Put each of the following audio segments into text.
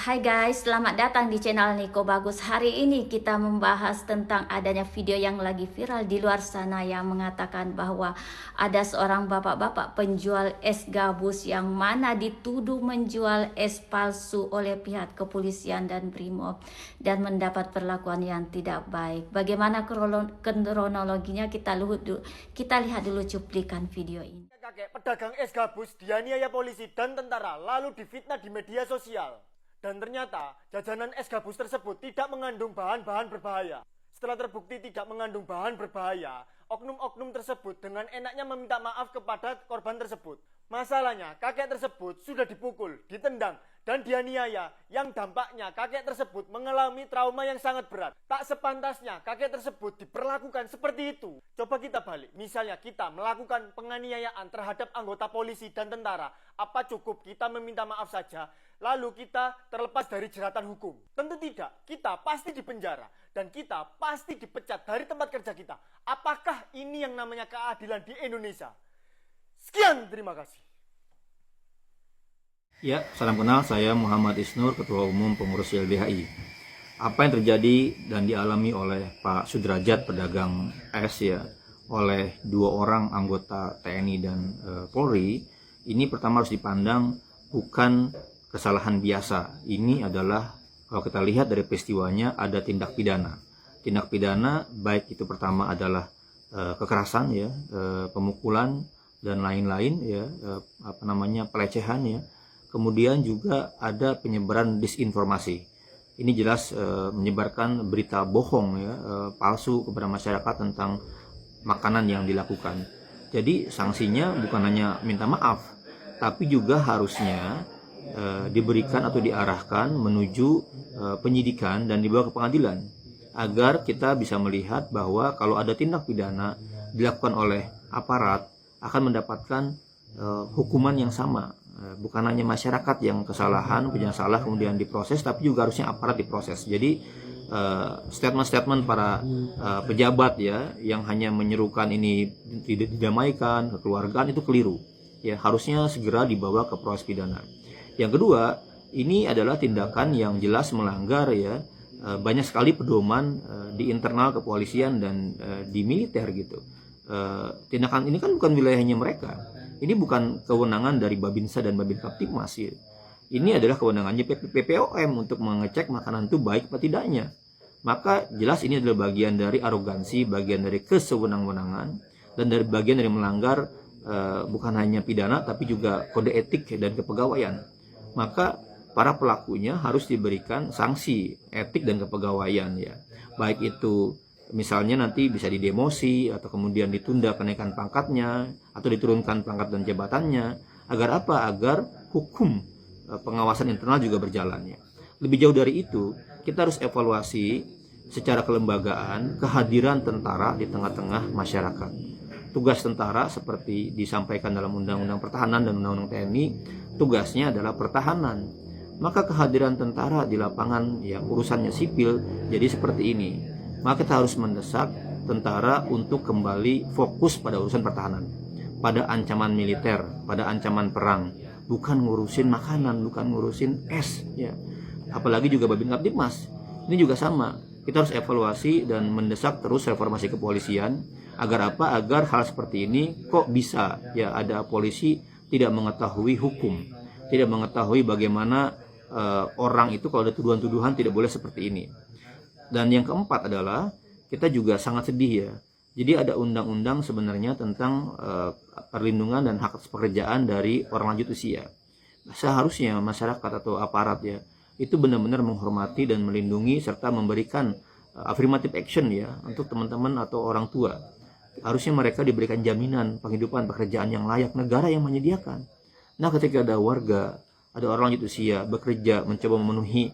Hai guys, selamat datang di channel Niko Bagus. Hari ini kita membahas tentang adanya video yang lagi viral di luar sana yang mengatakan bahwa ada seorang bapak-bapak penjual es gabus yang mana dituduh menjual es palsu oleh pihak kepolisian dan Brimob dan mendapat perlakuan yang tidak baik. Bagaimana kronologinya kita lihat dulu cuplikan video ini. Kakek pedagang es gabus dianiaya polisi dan tentara lalu difitnah di media sosial. Dan ternyata jajanan es gabus tersebut tidak mengandung bahan-bahan berbahaya. Setelah terbukti tidak mengandung bahan berbahaya, oknum-oknum tersebut dengan enaknya meminta maaf kepada korban tersebut. Masalahnya, kakek tersebut sudah dipukul, ditendang, dan dianiaya yang dampaknya kakek tersebut mengalami trauma yang sangat berat. Tak sepantasnya kakek tersebut diperlakukan seperti itu. Coba kita balik, misalnya kita melakukan penganiayaan terhadap anggota polisi dan tentara. Apa cukup kita meminta maaf saja, lalu kita terlepas dari jeratan hukum? Tentu tidak, kita pasti dipenjara dan kita pasti dipecat dari tempat kerja kita. Apakah ini yang namanya keadilan di Indonesia? Sekian, terima kasih. Ya, salam kenal, saya Muhammad Isnur, Ketua Umum Pengurus YLBHI. Apa yang terjadi dan dialami oleh Pak Sudrajat, pedagang es ya, oleh 2 orang anggota TNI dan Polri, ini pertama harus dipandang bukan kesalahan biasa. Ini adalah, kalau kita lihat dari peristiwanya, ada tindak pidana. Tindak pidana baik itu pertama adalah kekerasan ya, pemukulan dan lain-lain ya, pelecehan ya. Kemudian juga ada penyebaran disinformasi. Ini jelas menyebarkan berita bohong ya, palsu kepada masyarakat tentang makanan yang dilakukan. Jadi sanksinya bukan hanya minta maaf, tapi juga harusnya diberikan atau diarahkan menuju penyidikan dan dibawa ke pengadilan, agar kita bisa melihat bahwa kalau ada tindak pidana dilakukan oleh aparat akan mendapatkan hukuman yang sama. Bukan hanya masyarakat yang kesalahan, punya salah kemudian diproses, tapi juga harusnya aparat diproses. Jadi statement-statement para pejabat ya yang hanya menyerukan ini didamaikan, kekeluargaan, itu keliru. Ya, harusnya segera dibawa ke proses pidana. Yang kedua, ini adalah tindakan yang jelas melanggar ya banyak sekali pedoman di internal kepolisian dan di militer gitu. Tindakan ini kan bukan wilayahnya mereka. Ini bukan kewenangan dari Babinsa dan Babin Kaptipmas ya. Ini adalah kewenangannya PPOM untuk mengecek makanan itu baik atau tidaknya. Maka jelas ini adalah bagian dari arogansi, bagian dari kesewenang-wenangan, dan dari bagian dari melanggar bukan hanya pidana tapi juga kode etik dan kepegawaian. Maka para pelakunya harus diberikan sanksi etik dan kepegawaian ya. Baik itu misalnya nanti bisa didemosi atau kemudian ditunda kenaikan pangkatnya atau diturunkan pangkat dan jabatannya. Agar apa? Agar hukum pengawasan internal juga berjalan ya. Lebih jauh dari itu, kita harus evaluasi secara kelembagaan kehadiran tentara di tengah-tengah masyarakat. Tugas tentara seperti disampaikan dalam Undang-Undang Pertahanan dan Undang-Undang TNI, tugasnya adalah pertahanan. Maka kehadiran tentara di lapangan yang urusannya sipil jadi seperti ini. Maka kita harus mendesak tentara untuk kembali fokus pada urusan pertahanan, pada ancaman militer, pada ancaman perang, bukan ngurusin makanan, bukan ngurusin es ya. Apalagi juga Babin Kaptipmas, ini juga sama. Kita harus evaluasi dan mendesak terus reformasi kepolisian. Agar apa? Agar hal seperti ini kok bisa ya ada polisi tidak mengetahui hukum, tidak mengetahui bagaimana orang itu kalau ada tuduhan-tuduhan tidak boleh seperti ini. Dan yang keempat adalah kita juga sangat sedih ya. Jadi ada undang-undang sebenarnya tentang perlindungan dan hak atas pekerjaan dari orang lanjut usia. Seharusnya masyarakat atau aparat ya itu benar-benar menghormati dan melindungi serta memberikan affirmative action ya untuk teman-teman atau orang tua. Harusnya mereka diberikan jaminan penghidupan pekerjaan yang layak, negara yang menyediakan. Nah, ketika ada warga, ada orang lanjut usia bekerja mencoba memenuhi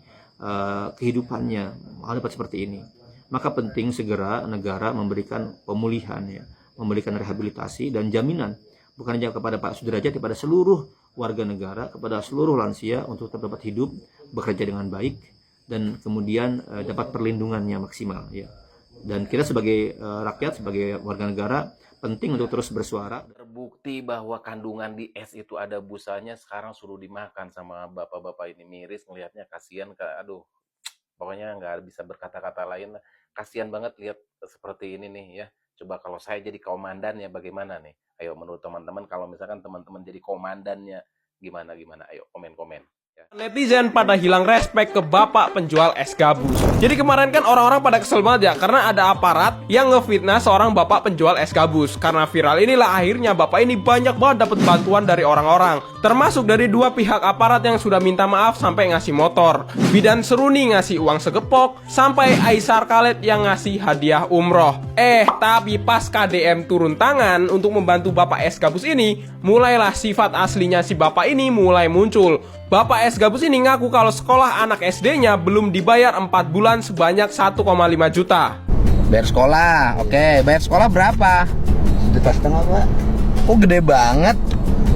kehidupannya hal dapat seperti ini, maka penting segera negara memberikan pemulihan ya, memberikan rehabilitasi dan jaminan bukan hanya kepada Pak Sudrajat, kepada seluruh warga negara, kepada seluruh lansia untuk tetap dapat hidup, bekerja dengan baik dan kemudian dapat perlindungannya maksimal ya. Dan kita sebagai rakyat, sebagai warga negara penting untuk terus bersuara. Terbukti bahwa kandungan di es itu ada busanya, sekarang suruh dimakan sama bapak-bapak ini. Miris ngelihatnya, kasihan, aduh, pokoknya nggak bisa berkata-kata lain. Kasihan banget lihat seperti ini nih ya. Coba kalau saya jadi komandannya bagaimana nih? Ayo menurut teman-teman, kalau misalkan teman-teman jadi komandannya gimana? Ayo komen-komen. Netizen pada hilang respek ke bapak penjual es gabus. Jadi kemarin kan orang-orang pada kesel banget ya, karena ada aparat yang ngefitnah seorang bapak penjual es gabus. Karena viral inilah akhirnya bapak ini banyak banget dapat bantuan dari orang-orang, termasuk dari dua pihak aparat yang sudah minta maaf sampai ngasih motor, Bidan Seruni ngasih uang segepok, sampai Aisar Khaled yang ngasih hadiah umroh. Tapi pas KDM turun tangan untuk membantu bapak es gabus ini, mulailah sifat aslinya si bapak ini mulai muncul. Bapak es gabus ini ngaku kalau sekolah anak SD-nya belum dibayar 4 bulan sebanyak 1,5 juta. Bayar sekolah, oke. Bayar sekolah berapa? 1,5 juta, Pak. Oh, gede banget.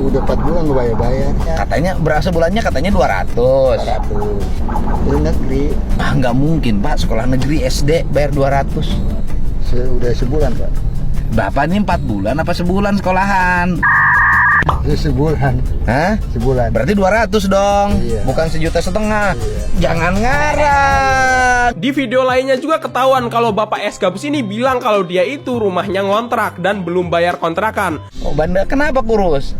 Udah 4 bulan gue bayar-bayar. Katanya berapa bulannya? Katanya 200. 200. Di negeri. Nggak mungkin, Pak. Sekolah negeri SD bayar 200. Udah sebulan, Pak. Bapak ini 4 bulan apa sebulan sekolahan? Sebulan. Hah? Sebulan. Berarti 200 dong. Iya. Bukan 1,5 juta. Iya. Jangan ngarang. Di video lainnya juga ketahuan kalau bapak es gabus ini bilang kalau dia itu rumahnya ngontrak dan belum bayar kontrakan. Oh, Banda, kenapa kurus?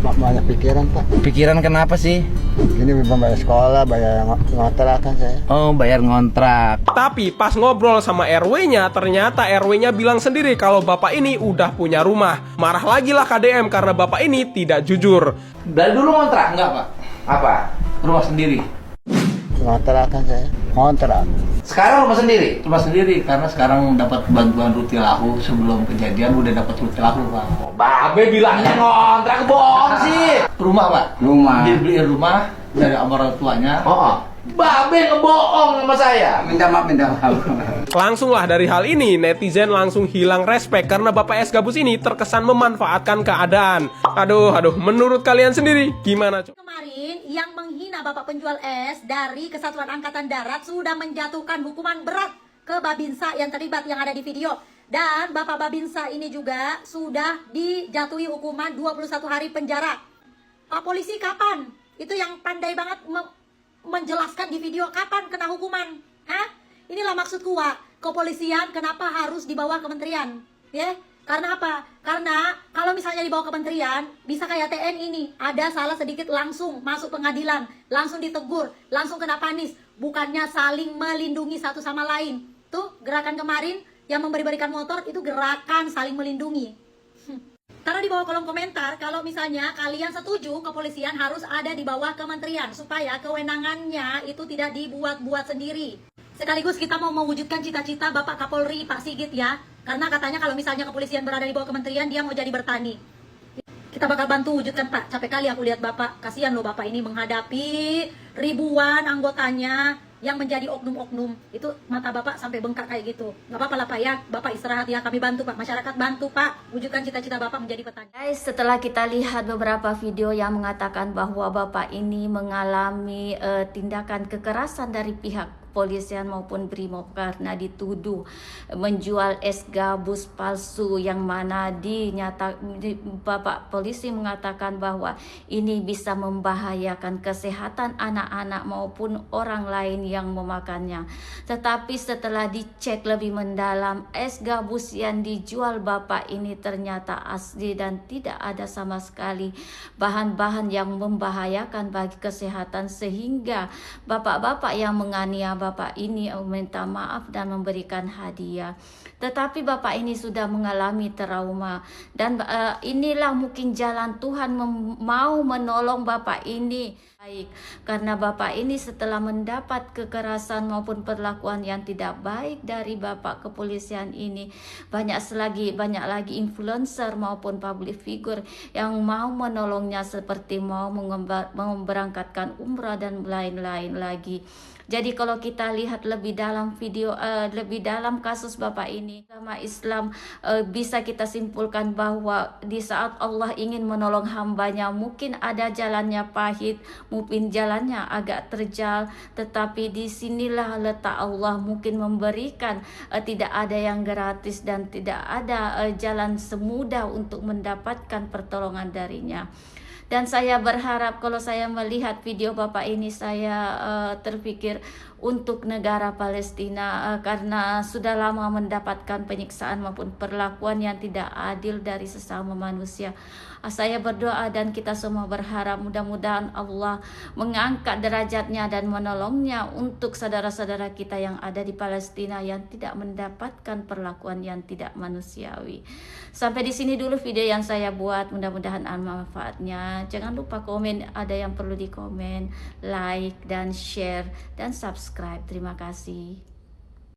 Pak, banyak pikiran, Pak. Pikiran kenapa sih? Ini belum bayar sekolah, bayar ngontrak saya. Oh, bayar ngontrak. Tapi pas ngobrol sama RW-nya, ternyata RW-nya bilang sendiri kalau bapak ini udah punya rumah. Marah lagi lah KDM karena bapak ini tidak jujur. Dari dulu ngontrak enggak, Pak? Apa? Rumah sendiri. Ngontrak saya. Ngontrak. Sekarang rumah sendiri? Rumah sendiri, karena sekarang dapat bantuan Rutilahu. Sebelum kejadian udah dapat Rutilahu, Pak. Oh, Babe bilangnya ngontrak, bohong sih. Rumah, Pak? Rumah. Dia beliin rumah dari orang tuanya. Babe ngebohong sama saya. Minta maaf. Langsunglah dari hal ini, netizen langsung hilang respek karena bapak es gabus ini terkesan memanfaatkan keadaan. Aduh, menurut kalian sendiri gimana? Kemarin yang menghina bapak penjual es dari Kesatuan Angkatan Darat sudah menjatuhkan hukuman berat ke Babinsa yang terlibat yang ada di video. Dan bapak Babinsa ini juga sudah dijatuhi hukuman 21 hari penjara. Pak polisi kapan? Itu yang pandai banget menjelaskan di video kapan kena hukuman. Inilah maksud gua, kepolisian kenapa harus dibawa kementerian, ya? Karena apa? Karena kalau misalnya dibawa kementerian, bisa kayak TNI ini, ada salah sedikit langsung masuk pengadilan, langsung ditegur, langsung kena panis, bukannya saling melindungi satu sama lain. Tuh, gerakan kemarin yang memberi-berikan motor itu gerakan saling melindungi. Taruh di bawah kolom komentar kalau misalnya kalian setuju kepolisian harus ada di bawah kementerian supaya kewenangannya itu tidak dibuat-buat sendiri. Sekaligus kita mau mewujudkan cita-cita Bapak Kapolri Pak Sigit ya. Karena katanya kalau misalnya kepolisian berada di bawah kementerian, dia mau jadi bertani. Kita bakal bantu wujudkan, Pak. Capek kali aku lihat Bapak. Kasihan loh Bapak ini menghadapi ribuan anggotanya yang menjadi oknum-oknum. Itu mata Bapak sampai bengkak kayak gitu. Gak apa-apa lah Pak ya. Bapak istirahat ya. Kami bantu Pak. Masyarakat bantu Pak. Wujudkan cita-cita Bapak menjadi petani. Guys, setelah kita lihat beberapa video yang mengatakan bahwa bapak ini mengalami tindakan kekerasan dari pihak kepolisian maupun BRIMOB karena dituduh menjual es gabus palsu, yang mana bapak polisi mengatakan bahwa ini bisa membahayakan kesehatan anak-anak maupun orang lain yang memakannya. Tetapi setelah dicek lebih mendalam, es gabus yang dijual bapak ini ternyata asli dan tidak ada sama sekali bahan-bahan yang membahayakan bagi kesehatan, sehingga bapak-bapak yang menganiaya bapak ini meminta maaf dan memberikan hadiah. Tetapi bapak ini sudah mengalami trauma, dan inilah mungkin jalan Tuhan mau menolong bapak ini. Baik, karena bapak ini setelah mendapat kekerasan maupun perlakuan yang tidak baik dari bapak kepolisian ini, banyak lagi influencer maupun public figure yang mau menolongnya, seperti mau memberangkatkan umrah dan lain-lain lagi. Jadi kalau kita lihat lebih dalam lebih dalam kasus bapak ini, agama Islam bisa kita simpulkan bahwa di saat Allah ingin menolong hambanya, mungkin ada jalannya pahit, mungkin jalannya agak terjal, tetapi disinilah letak Allah mungkin memberikan tidak ada yang gratis dan tidak ada jalan semudah untuk mendapatkan pertolongan darinya. Dan saya berharap kalau saya melihat video Bapak ini, saya terpikir untuk negara Palestina karena sudah lama mendapatkan penyiksaan maupun perlakuan yang tidak adil dari sesama manusia. Saya berdoa dan kita semua berharap mudah-mudahan Allah mengangkat derajatnya dan menolongnya untuk saudara-saudara kita yang ada di Palestina yang tidak mendapatkan perlakuan yang tidak manusiawi. Sampai di sini dulu video yang saya buat, mudah-mudahan ada manfaatnya. Jangan lupa komen, ada yang perlu dikomen, like dan share dan subscribe. Terima kasih.